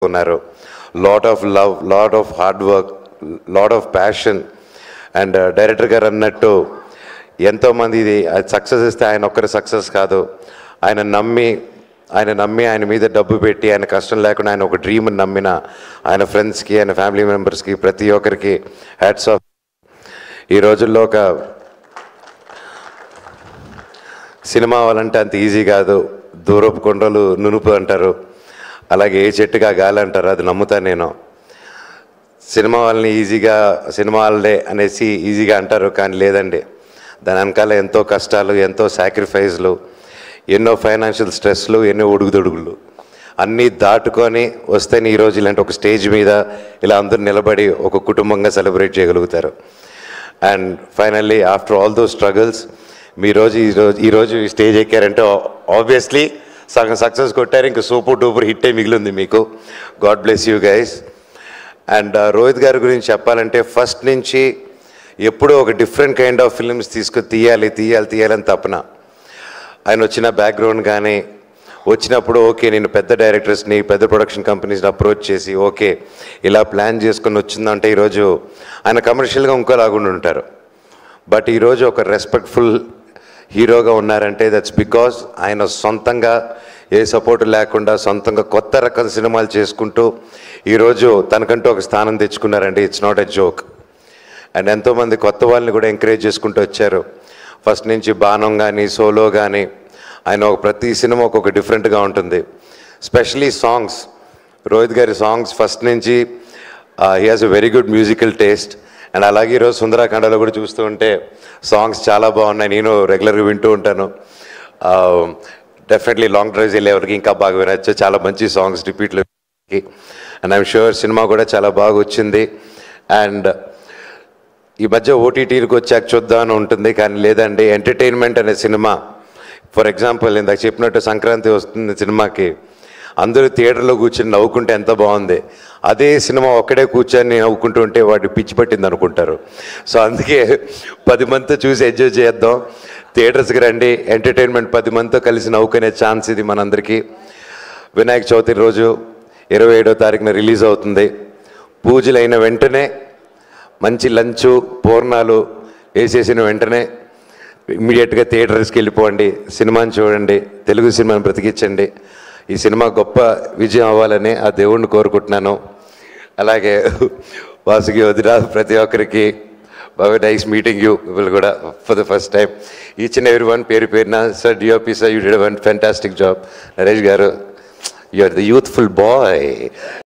ఉన్నారు. Lot of love, lot of hard work, lot of passion. And director గారు అన్నట్టు ఎంతోమంది ఇది సక్సెస్ ఇస్తే ఆయన ఒక్కరి సక్సెస్ కాదు, ఆయన నమ్మి ఆయన మీద డబ్బు పెట్టి ఆయన కష్టం లేకుండా ఆయన ఒక డ్రీమ్ని నమ్మిన ఆయన ఫ్రెండ్స్కి, ఆయన ఫ్యామిలీ మెంబర్స్కి, ప్రతి ఒక్కరికి హ్యాట్స్ ఆఫ్. ఈ రోజుల్లో ఒక సినిమా అవ్వాలంటే అంత ఈజీ కాదు. దూరపు కొండలు నునుపు అంటారు, అలాగే ఏ చెట్టుగా గాలి అంటారు. అది నమ్ముతాను నేను. సినిమా వాళ్ళని ఈజీగా సినిమా వాళ్ళే అనేసి ఈజీగా అంటారు, కానీ లేదండి. దాని వెనకాల ఎంతో కష్టాలు, ఎంతో సాక్రిఫైస్లు, ఎన్నో ఫైనాన్షియల్ స్ట్రెస్లు, ఎన్నో ఉడుగుదొడుగులు అన్నీ దాటుకొని వస్తేనే ఈరోజు ఇలాంటి ఒక స్టేజ్ మీద ఇలా అందరూ నిలబడి ఒక కుటుంబంగా సెలబ్రేట్ చేయగలుగుతారు. And finally after all those struggles ఈరోజు ఈ స్టేజ్ ఎక్కారంటే ఆబ్వియస్లీ సగం సక్సెస్ కొట్టారు. ఇంకా సూపర్ డూపర్ హిట్టే మిగిలింది మీకు. God bless you guys. And Rohit గారి గురించి చెప్పాలంటే ఫస్ట్ నుంచి ఎప్పుడూ ఒక డిఫరెంట్ కైండ్ ఆఫ్ ఫిల్మ్స్ తీయాలని తపన. ఆయన వచ్చిన బ్యాక్గ్రౌండ్ కానీ వచ్చినప్పుడు ఓకే నేను పెద్ద డైరెక్టర్స్ని, పెద్ద ప్రొడక్షన్ కంపెనీస్ని అప్రోచ్ చేసి ఓకే ఇలా ప్లాన్ చేసుకొని వచ్చిందంటే ఈరోజు ఆయన కమర్షియల్గా ఇంకోలాగుండి ఉంటారు. బట్ ఈరోజు ఒక రెస్పెక్ట్ఫుల్ హీరోగా ఉన్నారంటే దట్స్ బికాజ్ ఆయన సొంతంగా ఏ సపోర్ట్ లేకుండా సొంతంగా కొత్త రకం సినిమాలు చేసుకుంటూ ఈరోజు తనకంటూ ఒక స్థానం తెచ్చుకున్నారండి. It's not a joke. And ఎంతోమంది కొత్త వాళ్ళని కూడా ఎంకరేజ్ చేసుకుంటూ వచ్చారు. ఫస్ట్ నుంచి బాణం కానీ సోలో కానీ ఆయన ప్రతి సినిమా ఒక్కొక్క డిఫరెంట్గా ఉంటుంది. స్పెషలీ సాంగ్స్, రోహిత్ గారి సాంగ్స్ ఫస్ట్ నుంచి he has a very good musical taste. And అలాగే ఈరోజు సుందరాఖండలో కూడా చూస్తూ ఉంటే సాంగ్స్ చాలా బాగున్నాయి. నేను రెగ్యులర్గా వింటూ ఉంటాను. డెఫినెట్లీ లాంగ్ డ్రైవ్స్ వెళ్ళేవరకు ఇంకా బాగా వినొచ్చు. చాలా మంచి సాంగ్స్ రిపీట్లో. అండ్ ఐఎమ్ షూర్ సినిమా కూడా చాలా బాగా వచ్చింది. అండ్ ఈ మధ్య ఓటీటీలకు వచ్చాక చూద్దామని ఉంటుంది, కానీ లేదండి. ఎంటర్టైన్మెంట్ అనే సినిమా, ఫర్ ఎగ్జాంపుల్ ఇందాక చెప్పినట్టు సంక్రాంతి వస్తుంది సినిమాకి, అందరూ థియేటర్లో కూర్చొని నవ్వుకుంటే ఎంత బాగుంది. అదే సినిమా ఒక్కడే కూర్చొని నవ్వుకుంటూ ఉంటే వాటి పిచ్చి పట్టింది అనుకుంటారు. సో అందుకే 10 మందితో చూసి ఎంజాయ్ చేద్దాం. థియేటర్స్కి రండి. ఎంటర్టైన్మెంట్ 10 మందితో కలిసి నవ్వుకునే ఛాన్స్ ఇది మనందరికీ. వినాయక చవితి రోజు 27వ తారీఖున రిలీజ్ అవుతుంది. పూజలు అయిన వెంటనే మంచి లంచు పూర్ణాలు వేసేసిన వెంటనే ఇమ్మీడియట్గా థియేటర్స్కి వెళ్ళిపోండి, సినిమాని చూడండి, తెలుగు సినిమాని బ్రతికించండి. ఈ సినిమా గొప్ప విజయం అవ్వాలని ఆ దేవుణ్ణి కోరుకుంటున్నాను. అలాగే వాసుకి వదిన ప్రతి ఒక్కరికి బాగా నైస్ మీటింగ్ యూ పీపుల్ కూడా for the first time. Each and every one పేరు పేరున sir DOP sir you did one fantastic job. Naresh garu you are the youthful bye.